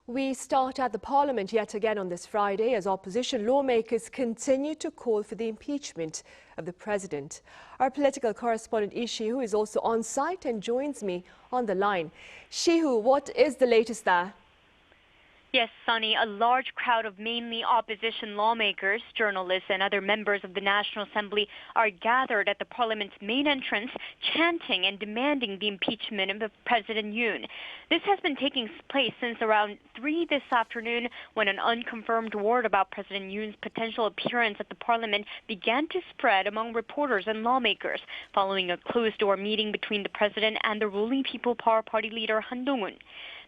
We start at the Parliament yet again on this Friday as opposition lawmakers continue to call for the impeachment of the President. Our political correspondent Lee Shi-hoo is also on site and joins me on the line. Shi-hoo, what is the latest there? Yes, Sunny, a large crowd of mainly opposition lawmakers, journalists and other members of the National Assembly are gathered at the Parliament's main entrance, chanting and demanding the impeachment of President Yoon. This has been taking place since around 3 this afternoon when an unconfirmed word about President Yoon's potential appearance at the Parliament began to spread among reporters and lawmakers, following a closed-door meeting between the President and the ruling People Power Party leader Han Dong-hoon.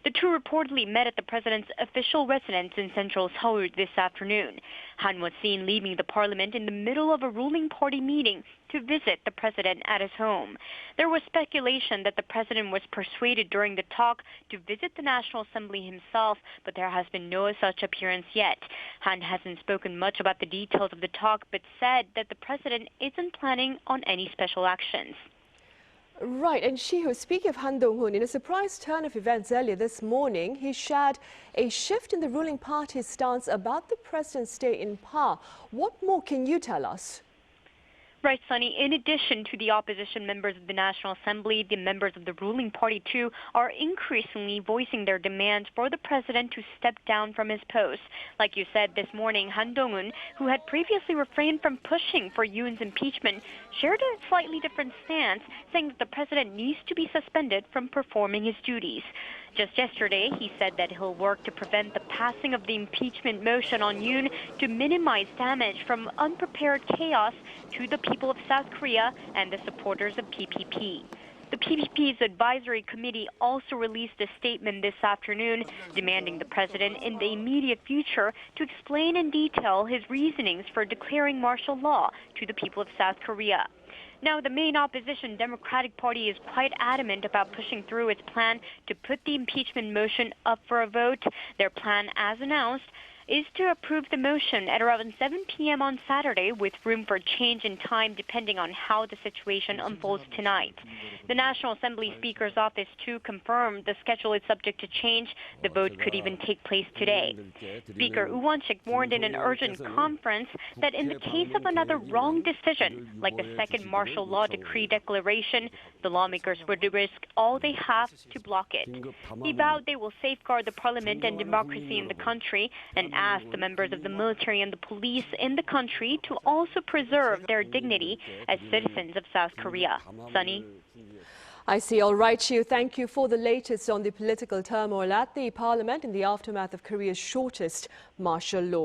The two reportedly met at the president's official residence in central Seoul this afternoon. Han was seen leaving the parliament in the middle of a ruling party meeting to visit the president at his home. There was speculation that the president was persuaded during the talk to visit the National Assembly himself, but there has been no such appearance yet. Han hasn't spoken much about the details of the talk, but said that the president isn't planning on any special actions. Right, and Shi-hoo, speaking of Han Dong-hoon, in a surprise turn of events earlier this morning, he shared a shift in the ruling party's stance about the president's stay in power. What more can you tell us? Right, Sunny. In addition to the opposition members of the National Assembly, the members of the ruling party, too, are increasingly voicing their demands for the president to step down from his post. Like you said this morning, Han Dong-hoon, who had previously refrained from pushing for Yoon's impeachment, shared a slightly different stance, saying that the president needs to be suspended from performing his duties. Just yesterday, he said that he'll work to prevent the passing of the impeachment motion on Yoon to minimize damage from unprepared chaos to the people of South Korea and the supporters of PPP. The PPP's advisory committee also released a statement this afternoon demanding the president in the immediate future to explain in detail his reasonings for declaring martial law to the people of South Korea. Now, the main opposition Democratic Party is quite adamant about pushing through its plan to put the impeachment motion up for a vote. Their plan, as announced, is to approve the motion at around 7 p.m. on Saturday, with room for change in time depending on how the situation unfolds tonight. The National Assembly Speaker's office, too, confirmed the schedule is subject to change. The vote could even take place today. Speaker Woo Won-sik warned in an urgent conference that in the case of another wrong decision, like the second martial law decree declaration, the lawmakers would risk all they have to block it. He vowed they will safeguard the parliament and democracy in the country and asked the members of the military and the police in the country to also preserve their dignity as citizens of South Korea. Sunny? I see. All right, Shi-hoo, thank you for the latest on the political turmoil at the Parliament in the aftermath of Korea's shortest martial law.